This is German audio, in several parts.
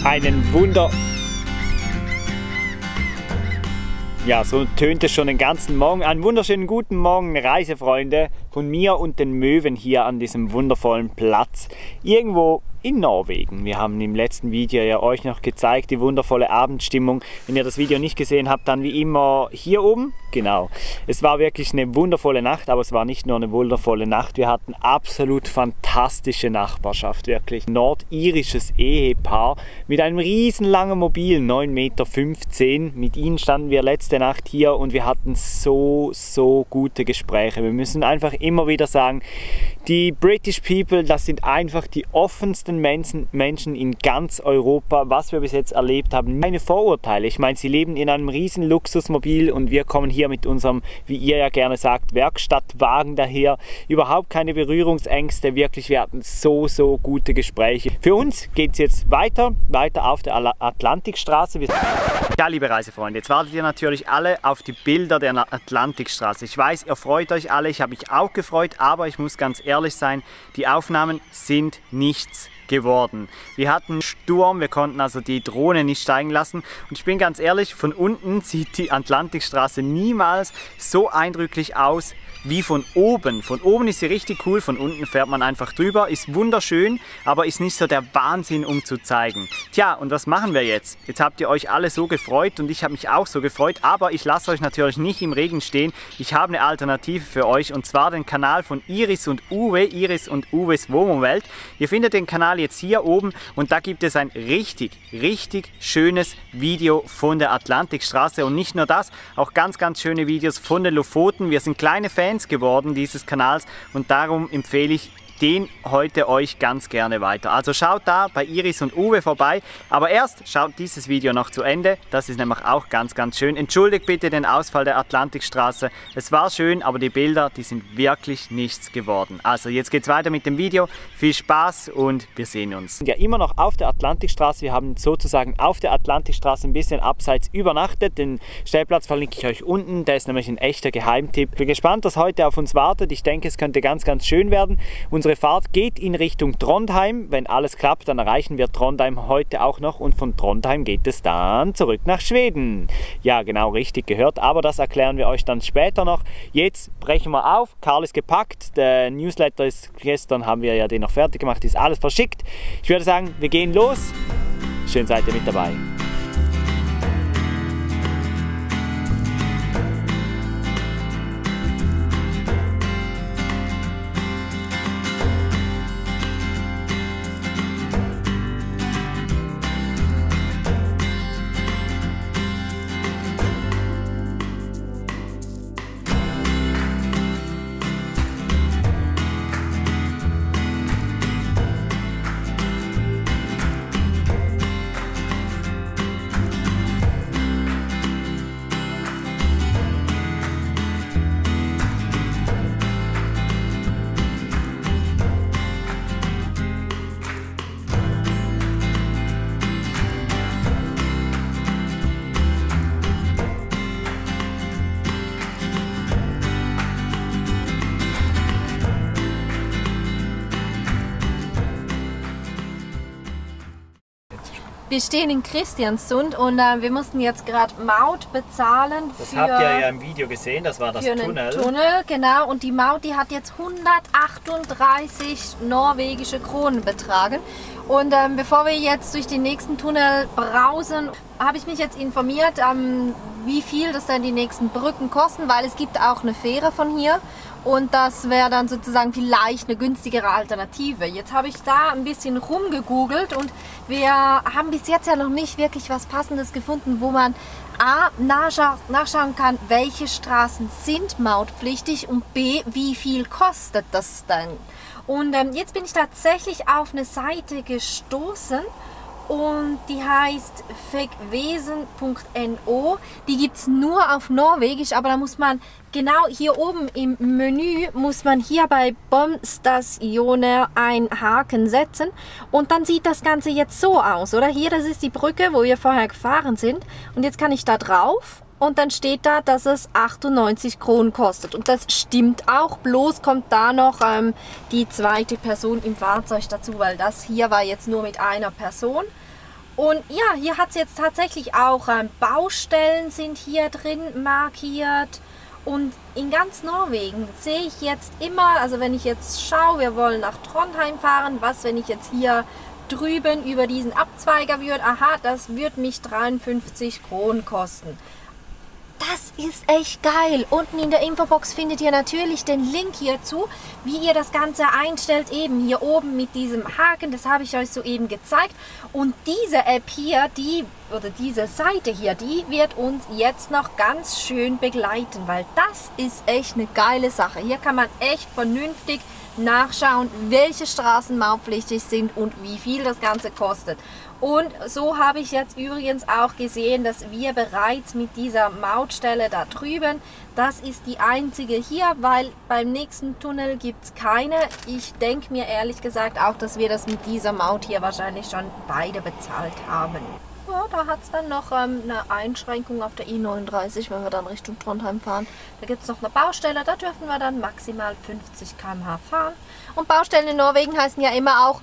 Einen Ja, so tönt es schon den ganzen Morgen. Einen wunderschönen guten Morgen, Reisefreunde, von mir und den Möwen hier an diesem wundervollen Platz. Irgendwo in Norwegen. Wir haben im letzten Video ja euch noch gezeigt, die wundervolle Abendstimmung. Wenn ihr das Video nicht gesehen habt, dann wie immer hier oben. Genau. Es war wirklich eine wundervolle Nacht, aber es war nicht nur eine wundervolle Nacht. Wir hatten absolut fantastische Nachbarschaft. Wirklich nordirisches Ehepaar mit einem riesenlangen Mobil, 9,15 Meter. Mit ihnen standen wir letzte Nacht hier und wir hatten so gute Gespräche. Wir müssen einfach immer wieder sagen, die British People, das sind einfach die offensten Menschen in ganz Europa, was wir bis jetzt erlebt haben. Keine Vorurteile. Ich meine, sie leben in einem riesen Luxusmobil und wir kommen hier mit unserem, wie ihr ja gerne sagt, Werkstattwagen daher. Überhaupt keine Berührungsängste. Wirklich, wir hatten so gute Gespräche. Für uns geht es jetzt weiter auf der Atlantikstraße. Ja, liebe Reisefreunde, jetzt wartet ihr natürlich alle auf die Bilder der Atlantikstraße. Ich weiß, ihr freut euch alle, ich habe mich auch gefreut, aber ich muss ganz ehrlich sein, die Aufnahmen sind nichts geworden. Wir hatten Sturm, wir konnten also die Drohne nicht steigen lassen und ich bin ganz ehrlich, von unten sieht die Atlantikstraße niemals so eindrücklich aus wie von oben. Von oben ist sie richtig cool, von unten fährt man einfach drüber, ist wunderschön, aber ist nicht so der Wahnsinn, um zu zeigen. Tja, und was machen wir jetzt? Jetzt habt ihr euch alle so gefreut und ich habe mich auch so gefreut, aber ich lasse euch natürlich nicht im Regen stehen. Ich habe eine Alternative für euch und zwar den Kanal von Iris und Uwes Wohnwelt. Ihr findet den Kanal jetzt hier oben und da gibt es ein richtig schönes Video von der Atlantikstraße und nicht nur das, auch ganz schöne Videos von den Lofoten. Wir sind kleine Fans geworden dieses Kanals und darum empfehle ich den heute euch ganz gerne weiter. Also schaut da bei Iris und Uwe vorbei, aber erst schaut dieses Video noch zu Ende, das ist nämlich auch ganz schön. Entschuldigt bitte den Ausfall der Atlantikstraße, es war schön, aber die Bilder, die sind wirklich nichts geworden. Also jetzt geht's weiter mit dem Video, viel Spaß und wir sehen uns. Ja, immer noch auf der Atlantikstraße, wir haben sozusagen auf der Atlantikstraße ein bisschen abseits übernachtet, den Stellplatz verlinke ich euch unten, der ist nämlich ein echter Geheimtipp. Ich bin gespannt, was heute auf uns wartet, ich denke, es könnte ganz schön werden. Unsere Fahrt geht in Richtung Trondheim. Wenn alles klappt, dann erreichen wir Trondheim heute auch noch und von Trondheim geht es dann zurück nach Schweden. Ja, genau, richtig gehört, aber das erklären wir euch dann später noch. Jetzt brechen wir auf. Karl ist gepackt. Der Newsletter ist gestern, haben wir ja den noch fertig gemacht, ist alles verschickt. Ich würde sagen, wir gehen los. Schön seid ihr mit dabei. Wir stehen in Kristiansund und wir mussten jetzt gerade Maut bezahlen. Das habt ihr ja im Video gesehen, das war das Tunnel. Tunnel, genau. Und die Maut, die hat jetzt 138 norwegische Kronen betragen. Und bevor wir jetzt durch den nächsten Tunnel brausen, habe ich mich jetzt informiert, wie viel das dann die nächsten Brücken kosten, weil es gibt auch eine Fähre von hier. Und das wäre dann sozusagen vielleicht eine günstigere Alternative. Jetzt habe ich da ein bisschen rumgegoogelt und wir haben bis jetzt ja noch nicht wirklich was Passendes gefunden, wo man A, nachschauen kann, welche Straßen sind mautpflichtig und B, wie viel kostet das dann. Und jetzt bin ich tatsächlich auf eine Seite gestoßen. Und die heißt fegwesen.no. Die gibt es nur auf Norwegisch, aber da muss man genau hier oben im Menü, muss man hier bei Bomstasjoner einen Haken setzen. Und dann sieht das Ganze jetzt so aus, oder? Hier, das ist die Brücke, wo wir vorher gefahren sind. Und jetzt kann ich da drauf. Und dann steht da, dass es 98 Kronen kostet. Und das stimmt auch, bloß kommt da noch die zweite Person im Fahrzeug dazu, weil das hier war jetzt nur mit einer Person. Und ja, hier hat es jetzt tatsächlich auch Baustellen sind hier drin markiert. Und in ganz Norwegen sehe ich jetzt immer, also wenn ich jetzt schaue, wir wollen nach Trondheim fahren, was, wenn ich jetzt hier drüben über diesen Abzweiger würde, aha, das wird mich 53 Kronen kosten. Das ist echt geil. Unten in der Infobox findet ihr natürlich den Link hierzu, wie ihr das Ganze einstellt. Eben hier oben mit diesem Haken, das habe ich euch soeben gezeigt. Und diese App hier, diese Seite hier, die wird uns jetzt noch ganz schön begleiten, weil das ist echt eine geile Sache. Hier kann man echt vernünftig nachschauen, welche Straßen mautpflichtig sind und wie viel das Ganze kostet. Und so habe ich jetzt übrigens auch gesehen, dass wir bereits mit dieser Mautstelle da drüben, das ist die einzige hier, weil beim nächsten Tunnel gibt es keine. Ich denke mir ehrlich gesagt auch, dass wir das mit dieser Maut hier wahrscheinlich schon beide bezahlt haben. Ja, da hat es dann noch eine Einschränkung auf der I39, wenn wir dann Richtung Trondheim fahren. Da gibt es noch eine Baustelle, da dürfen wir dann maximal 50 km/h fahren. Und Baustellen in Norwegen heißen ja immer auch,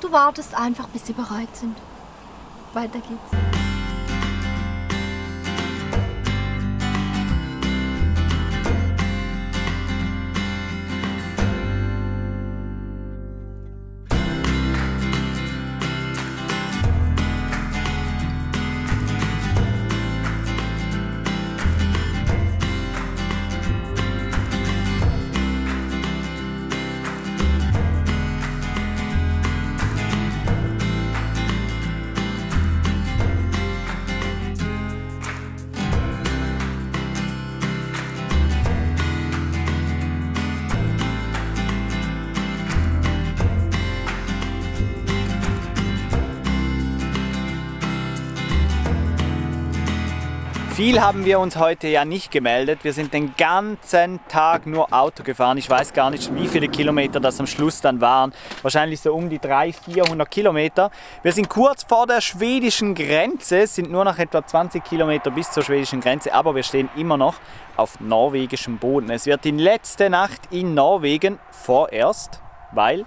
du wartest einfach, bis sie bereit sind. Weiter geht's. Viel haben wir uns heute ja nicht gemeldet. Wir sind den ganzen Tag nur Auto gefahren. Ich weiß gar nicht, wie viele Kilometer das am Schluss dann waren. Wahrscheinlich so um die 300-400 Kilometer. Wir sind kurz vor der schwedischen Grenze, es sind nur noch etwa 20 Kilometer bis zur schwedischen Grenze, aber wir stehen immer noch auf norwegischem Boden. Es wird die letzte Nacht in Norwegen vorerst, weil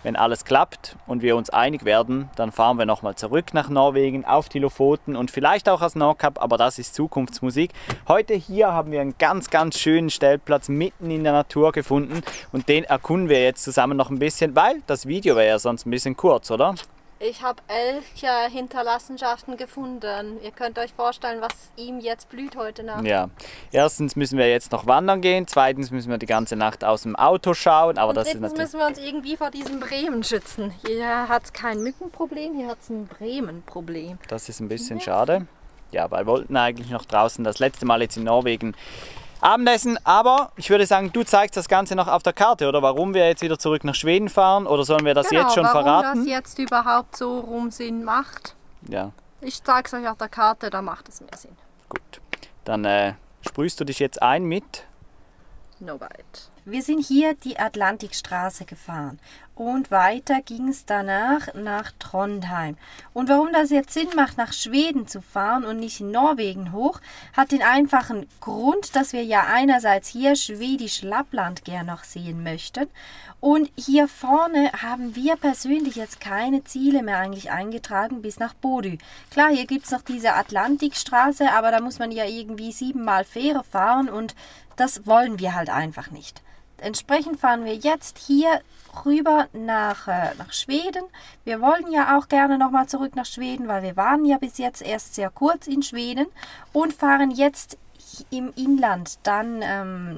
wenn alles klappt und wir uns einig werden, dann fahren wir nochmal zurück nach Norwegen, auf die Lofoten und vielleicht auch aus Nordkap, aber das ist Zukunftsmusik. Heute hier haben wir einen ganz, ganz schönen Stellplatz mitten in der Natur gefunden und den erkunden wir jetzt zusammen noch ein bisschen, weil das Video wäre ja sonst ein bisschen kurz, oder? Ich habe Elchhinterlassenschaften gefunden. Ihr könnt euch vorstellen, was ihm jetzt blüht heute Nacht. Ja, erstens müssen wir jetzt noch wandern gehen, zweitens müssen wir die ganze Nacht aus dem Auto schauen. Aber das ist natürlich... müssen wir uns irgendwie vor diesem Bremen schützen. Hier hat es kein Mückenproblem, hier hat es ein Bremenproblem. Das ist ein bisschen schade. Ja, weil wir wollten eigentlich noch draußen das letzte Mal jetzt in Norwegen Abendessen, aber ich würde sagen, du zeigst das Ganze noch auf der Karte, oder warum wir jetzt wieder zurück nach Schweden fahren, oder sollen wir das jetzt schon verraten? Warum das jetzt überhaupt so rum Sinn macht. Ja. Ich zeige es euch auf der Karte, da macht es mehr Sinn. Gut, dann sprühst du dich jetzt ein mit... No bite. Wir sind hier die Atlantikstraße gefahren und weiter ging es danach nach Trondheim. Und warum das jetzt Sinn macht, nach Schweden zu fahren und nicht in Norwegen hoch, hat den einfachen Grund, dass wir ja einerseits hier schwedisch Lappland gern noch sehen möchten und hier vorne haben wir persönlich jetzt keine Ziele mehr eigentlich eingetragen bis nach Bodø. Klar, hier gibt es noch diese Atlantikstraße, aber da muss man ja irgendwie 7-mal Fähre fahren und das wollen wir halt einfach nicht. Entsprechend fahren wir jetzt hier rüber nach Schweden. Wir wollen ja auch gerne nochmal zurück nach Schweden, weil wir waren ja bis jetzt erst sehr kurz in Schweden und fahren jetzt im Inland dann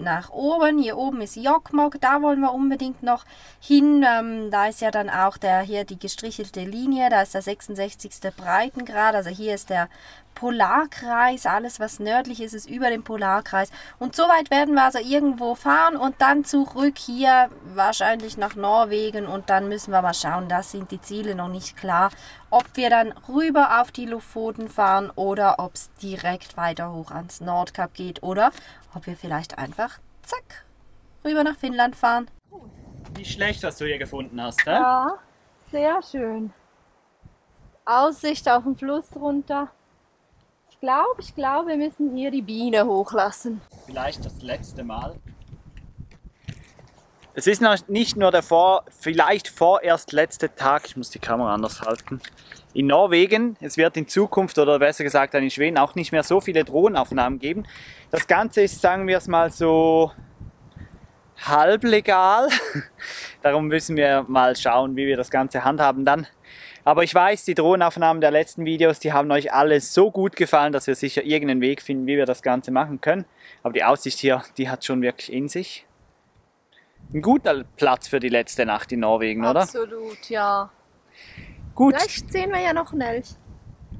nach oben. Hier oben ist Jokkmokk, da wollen wir unbedingt noch hin. Da ist ja dann auch hier die gestrichelte Linie, da ist der 66. Breitengrad, also hier ist der Polarkreis, alles was nördlich ist, ist über dem Polarkreis. Und so weit werden wir also irgendwo fahren und dann zurück hier wahrscheinlich nach Norwegen und dann müssen wir mal schauen, da sind die Ziele noch nicht klar, ob wir dann rüber auf die Lofoten fahren oder ob es direkt weiter hoch ans Nordkap geht oder ob wir vielleicht einfach zack rüber nach Finnland fahren. Wie schlecht, was du hier gefunden hast, hä? Ja, sehr schön. Aussicht auf den Fluss runter. Ich glaube, wir müssen hier die Biene hochlassen. Vielleicht das letzte Mal. Es ist noch nicht nur der vielleicht vorerst letzte Tag, ich muss die Kamera anders halten, in Norwegen. Es wird in Zukunft, oder besser gesagt in Schweden, auch nicht mehr so viele Drohnenaufnahmen geben. Das Ganze ist, sagen wir es mal so, halblegal. Darum müssen wir mal schauen, wie wir das Ganze handhaben dann. Aber ich weiß, die Drohnenaufnahmen der letzten Videos, die haben euch alle so gut gefallen, dass wir sicher irgendeinen Weg finden, wie wir das Ganze machen können. Aber die Aussicht hier, die hat schon wirklich in sich. Ein guter Platz für die letzte Nacht in Norwegen, oder? Absolut, ja. Gut. Vielleicht sehen wir ja noch einen Elch.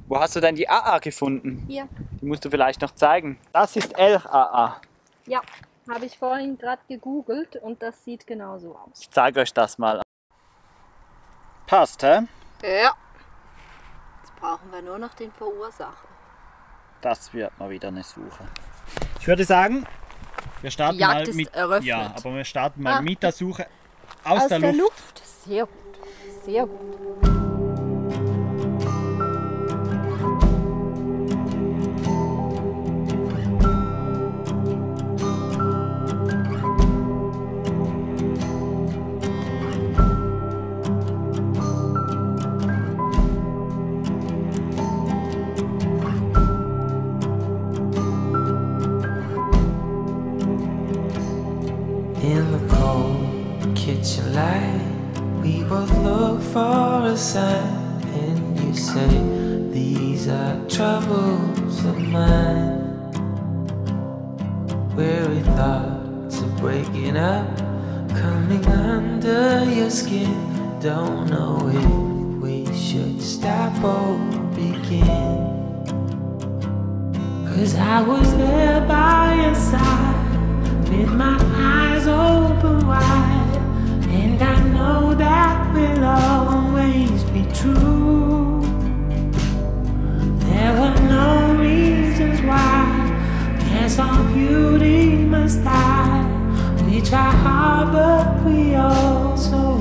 Wo hast du denn die AA gefunden? Hier. Die musst du vielleicht noch zeigen. Das ist Elch-AA. Ja, habe ich vorhin gerade gegoogelt und das sieht genauso aus. Ich zeige euch das mal. Passt, hä? Ja. Jetzt brauchen wir nur noch den Verursacher. Das wird mal wieder eine Suche. Ich würde sagen, wir starten Die Jagd mal ist mit, eröffnet. ja, aber wir starten mal mit der Suche aus der Luft. Sehr gut. Sehr gut. In the cold kitchen light, we both look for a sign, and you say these are troubles of mine. Weary thoughts of breaking up, coming under your skin. Don't know if we should stop or begin. 'Cause I was there by your side, with my eyes open wide, and I know that will always be true. There were no reasons why, guess all beauty must die. We try hard but we also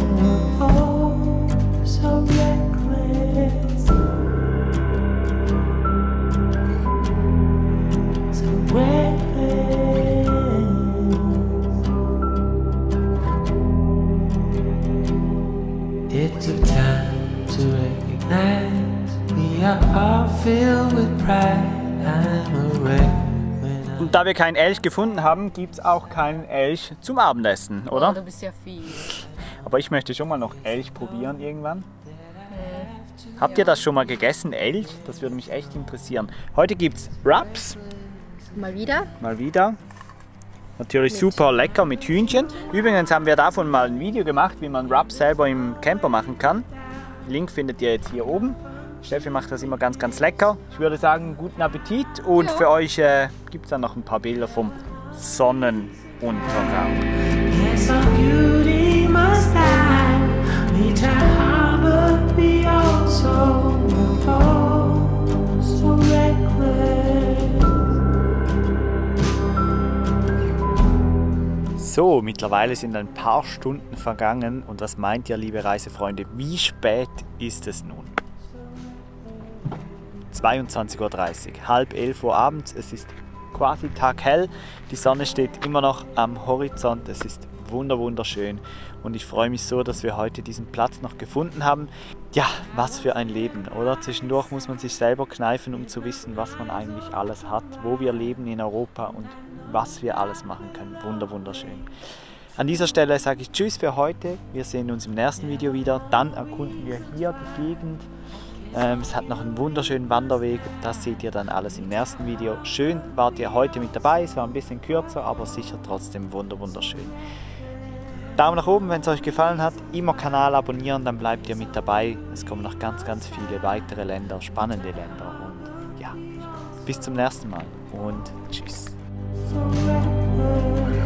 oh, so reckless, so reckless. It took time to recognize we are all filled with pride. I'm a wreck when I... Und da wir keinen Elch gefunden haben, gibt es auch keinen Elch zum Abendessen, oder? Oh, du bist ja fies. Aber ich möchte schon mal noch Elch probieren irgendwann. Habt ihr das schon mal gegessen, Elch? Das würde mich echt interessieren. Heute gibt es Wraps, Mal wieder. mal wieder. Natürlich super lecker mit Hühnchen. Übrigens haben wir davon mal ein Video gemacht, wie man Wraps selber im Camper machen kann. Link findet ihr jetzt hier oben. Steffi macht das immer ganz, ganz lecker. Ich würde sagen, guten Appetit und für euch gibt es dann noch ein paar Bilder vom Sonnenuntergang. Yes, our beauty must die. We try hard but we also oh, so reckless. So, mittlerweile sind ein paar Stunden vergangen und was meint ihr, liebe Reisefreunde, wie spät ist es nun? 22:30 Uhr, halb 11 Uhr abends, es ist quasi taghell, die Sonne steht immer noch am Horizont, es ist wunderschön und ich freue mich so, dass wir heute diesen Platz noch gefunden haben. Ja, was für ein Leben, oder? Zwischendurch muss man sich selber kneifen, um zu wissen, was man eigentlich alles hat, wo wir leben in Europa und was wir alles machen können. Wunderschön. An dieser Stelle sage ich Tschüss für heute. Wir sehen uns im nächsten Video wieder. Dann erkunden wir hier die Gegend. Es hat noch einen wunderschönen Wanderweg. Das seht ihr dann alles im nächsten Video. Schön wart ihr heute mit dabei. Es war ein bisschen kürzer, aber sicher trotzdem wunderschön. Daumen nach oben, wenn es euch gefallen hat. Immer Kanal abonnieren, dann bleibt ihr mit dabei. Es kommen noch ganz viele weitere Länder, spannende Länder. Und ja, bis zum nächsten Mal und tschüss. So reckless.